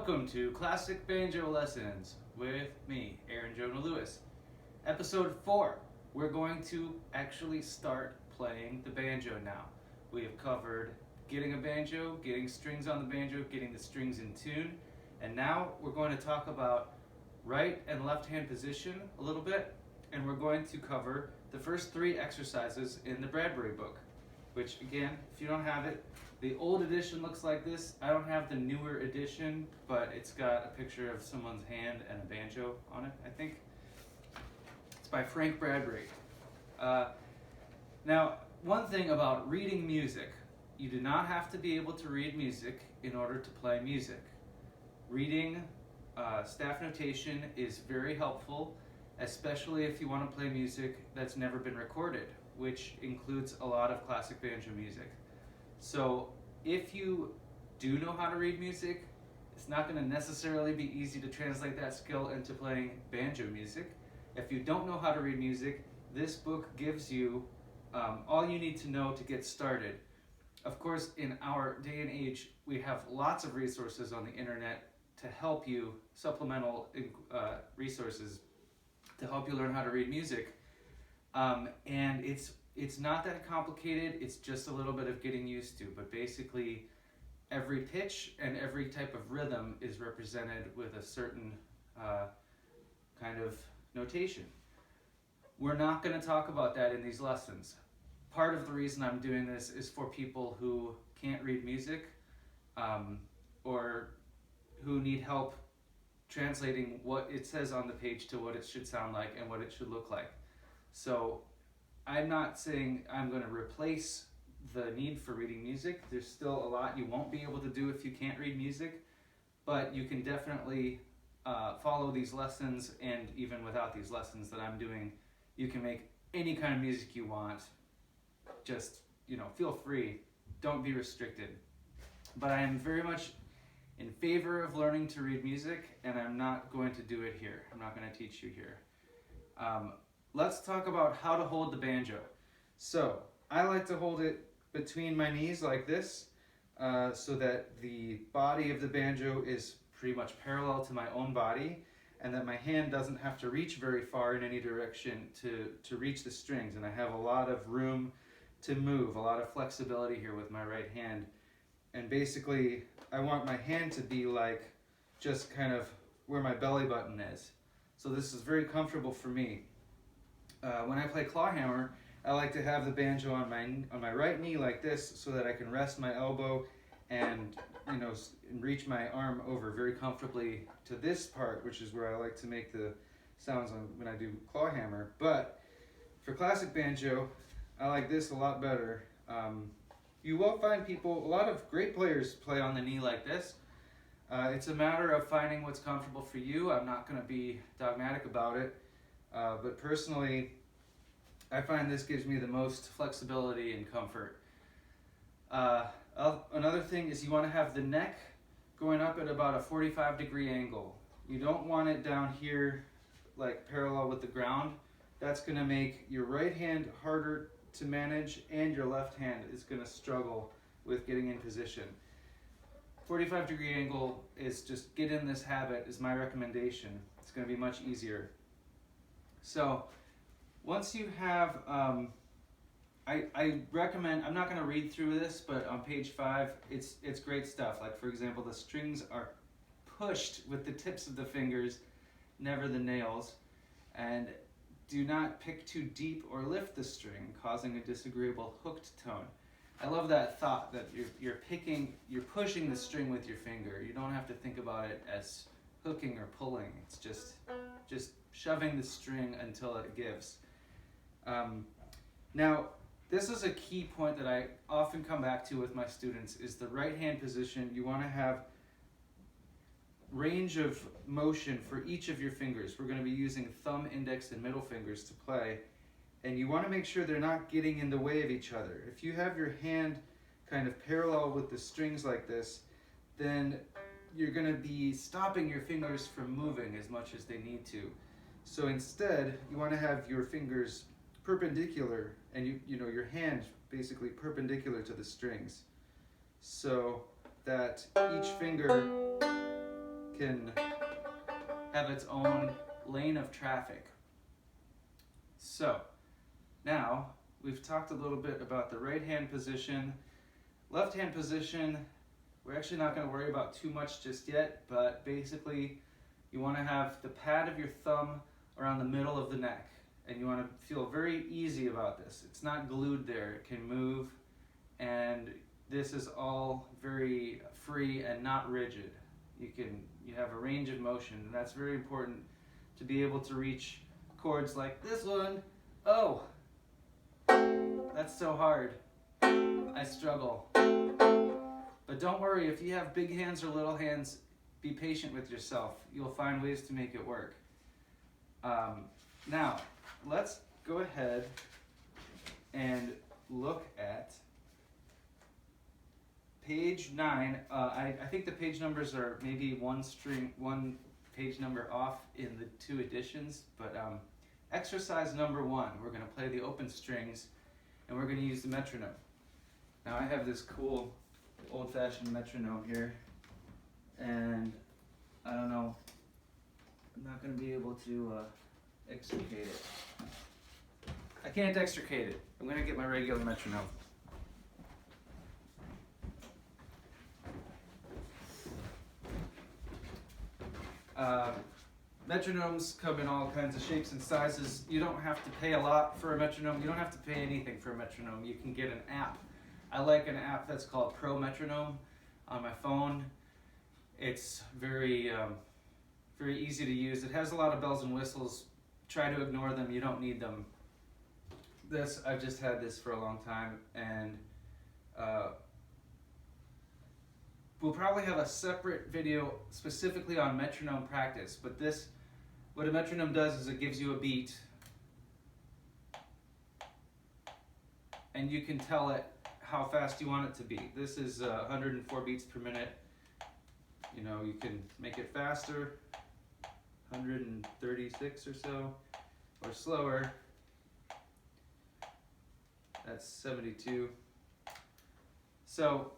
Welcome to Classic Banjo Lessons with me, Aaron Jonah Lewis. Episode 4. We're going to actually start playing the banjo now. We have covered getting a banjo, getting strings on the banjo, getting the strings in tune, and now we're going to talk about right and left hand position a little bit, and we're going to cover the first 3 exercises in the Bradbury book, which again, if you don't have it, the old edition looks like this. I don't have the newer edition, but it's got a picture of someone's hand and a banjo on it, I think. It's by Frank Bradbury. Now, one thing about reading music, you do not have to be able to read music in order to play music. Reading staff notation is very helpful, especially if you want to play music that's never been recorded, which includes a lot of classic banjo music. So if you do know how to read music, it's not going to necessarily be easy to translate that skill into playing banjo music. If you don't know how to read music, this book gives you all you need to know to get started. Of course, in our day and age, we have lots of resources on the internet to help you, supplemental resources to help you learn how to read music. And it's not that complicated, it's just a little bit of getting used to, but basically every pitch and every type of rhythm is represented with a certain kind of notation. We're not going to talk about that in these lessons. Part of the reason I'm doing this is for people who can't read music or who need help translating what it says on the page to what it should sound like and what it should look like. So I'm not saying I'm going to replace the need for reading music. There's still a lot you won't be able to do if you can't read music, but you can definitely follow these lessons, and even without these lessons that I'm doing, you can make any kind of music you want. Just, feel free. Don't be restricted. But I am very much in favor of learning to read music, and I'm not going to do it here. I'm not going to teach you here. Let's talk about how to hold the banjo. So I like to hold it between my knees like this, so that the body of the banjo is pretty much parallel to my own body, and that my hand doesn't have to reach very far in any direction to reach the strings. And I have a lot of room to move, a lot of flexibility here with my right hand. And basically, I want my hand to be like just kind of where my belly button is. So this is very comfortable for me. When I play clawhammer, I like to have the banjo on my right knee like this, so that I can rest my elbow and reach my arm over very comfortably to this part, which is where I like to make the sounds when I do clawhammer. But for classic banjo, I like this a lot better. You will find a lot of great players play on the knee like this. It's a matter of finding what's comfortable for you. I'm not going to be dogmatic about it. But personally, I find this gives me the most flexibility and comfort. Another thing is you want to have the neck going up at about a 45-degree angle. You don't want it down here like parallel with the ground. That's going to make your right hand harder to manage, and your left hand is going to struggle with getting in position. 45-degree angle is just get in this habit is my recommendation. It's going to be much easier. So once you have, I recommend, I'm not going to read through this, but on page 5, it's great stuff. Like, for example, the strings are pushed with the tips of the fingers, never the nails, and do not pick too deep or lift the string, causing a disagreeable hooked tone. I love that thought that you're pushing the string with your finger. You don't have to think about it as hooking or pulling. It's just shoving the string until it gives. Now, this is a key point that I often come back to with my students, is the right hand position. You want to have range of motion for each of your fingers. We're going to be using thumb, index, and middle fingers to play, and you want to make sure they're not getting in the way of each other. If you have your hand kind of parallel with the strings like this, then you're going to be stopping your fingers from moving as much as they need to. So instead, you want to have your fingers perpendicular, and your hand basically perpendicular to the strings, so that each finger can have its own lane of traffic. So now we've talked a little bit about the right hand position. Left hand position, we're actually not going to worry about too much just yet, but basically you want to have the pad of your thumb around the middle of the neck, and you want to feel very easy about this. It's not glued there, it can move, and this is all very free and not rigid. You have a range of motion, and that's very important to be able to reach chords like this one. Oh, that's so hard. I struggle. But don't worry, if you have big hands or little hands, be patient with yourself. You'll find ways to make it work. Now, let's go ahead and look at page 9. I think the page numbers are maybe one page number off in the 2 editions, but exercise number 1, we're going to play the open strings, and we're going to use the metronome. Now I have this cool old-fashioned metronome here, and I don't know, I'm not going to be able to extricate it. I can't extricate it. I'm going to get my regular metronome. Metronomes come in all kinds of shapes and sizes. You don't have to pay a lot for a metronome. You don't have to pay anything for a metronome. You can get an app. I like an app that's called Pro Metronome on my phone. It's very easy to use. It has a lot of bells and whistles. Try to ignore them. You don't need them. I've just had this for a long time, and we'll probably have a separate video specifically on metronome practice, but what a metronome does is it gives you a beat, and you can tell it how fast you want it to be. This is 104 beats per minute. You know, you can make it faster, 136 or so, or slower. That's 72. So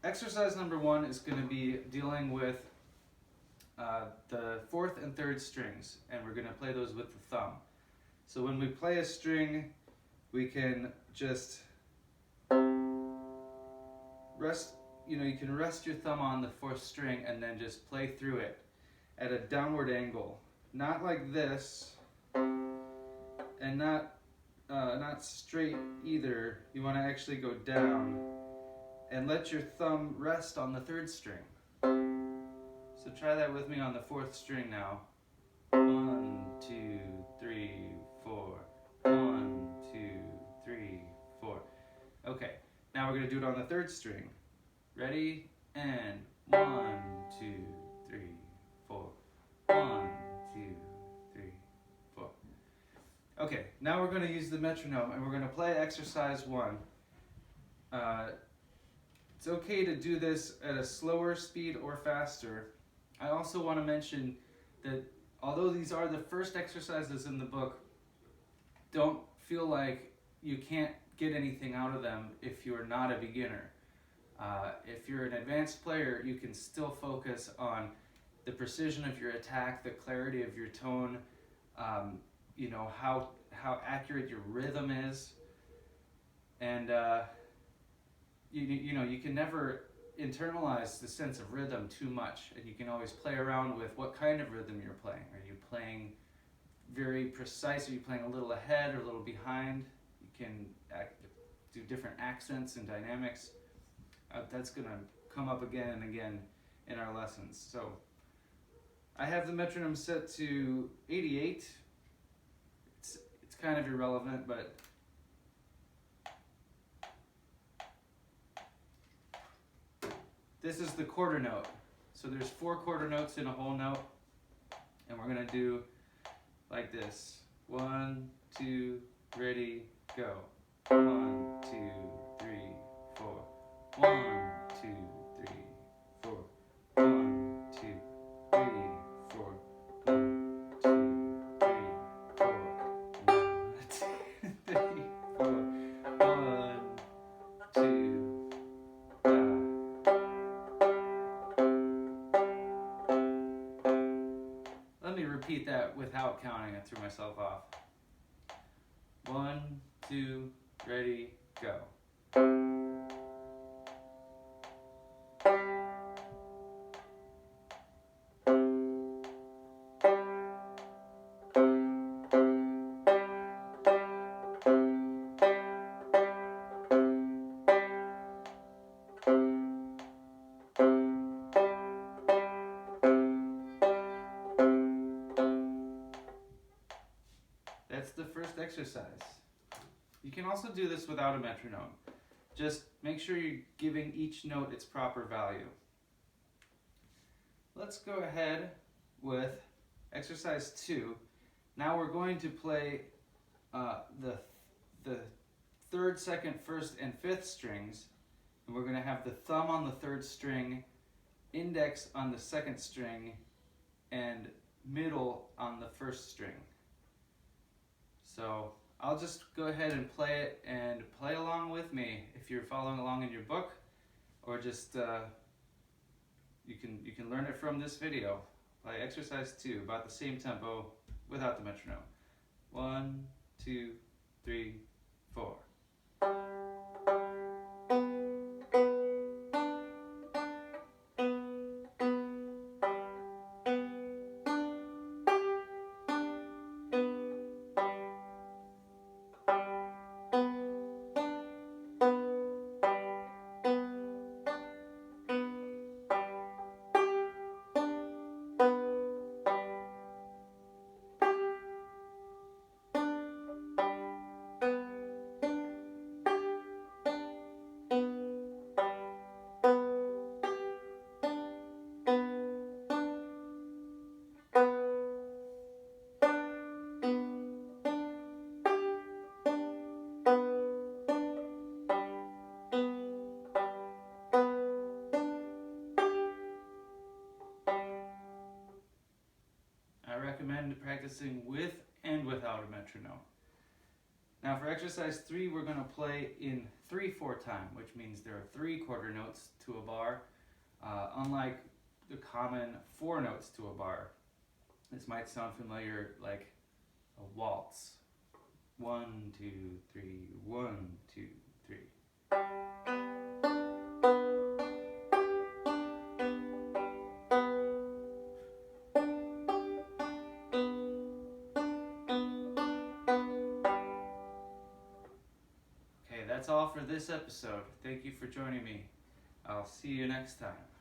exercise number 1 is going to be dealing with the 4th and 3rd strings, and we're going to play those with the thumb. So when we play a string, we can just rest, you can rest your thumb on the 4th string and then just play through it at a downward angle. Not like this, and not straight either. You want to actually go down and let your thumb rest on the 3rd string. So try that with me on the 4th string now. 1, 2, 3, 4. 1, 2, 3, 4. Okay, now we're going to do it on the 3rd string. Ready? And 1, 2, 3, 4. 1, 2, 3, 4. Okay, now we're going to use the metronome, and we're going to play exercise 1. It's okay to do this at a slower speed or faster. I also want to mention that although these are the first exercises in the book, don't feel like you can't get anything out of them if you're not a beginner. If you're an advanced player, you can still focus on the precision of your attack, the clarity of your tone, how accurate your rhythm is, and you can never internalize the sense of rhythm too much, and you can always play around with what kind of rhythm you're playing. Are you playing very precise? Are you playing a little ahead or a little behind? You can do different accents and dynamics. That's going to come up again and again in our lessons. So I have the metronome set to 88. It's kind of irrelevant, but this is the quarter note. So there's 4 quarter notes in a whole note, and we're going to do like this. 1, 2, ready, go. 1, 2, 3, 4. 1, 2, 3, 4. 1, 2, 3, 4. 1, 2, 3, 4. 1, 2, 3, 4. 1, 2. without counting. I threw myself off. 1, 2, ready, go. That's the first exercise. You can also do this without a metronome. Just make sure you're giving each note its proper value. Let's go ahead with exercise 2. Now we're going to play the third, second, first, and fifth strings. And we're going to have the thumb on the third string, index on the second string, and middle on the first string. So I'll just go ahead and play it and play along with me if you're following along in your book, or just you can learn it from this video. Play exercise 2, about the same tempo without the metronome. 1, 2, 3, 4. I recommend practicing with and without a metronome. Now for exercise 3, we're going to play in 3/4 time, which means there are 3 quarter notes to a bar, unlike the common 4 notes to a bar. This might sound familiar, like a waltz. 1, 2, 3, 1, 2, 3. That's all for this episode. Thank you for joining me. I'll see you next time.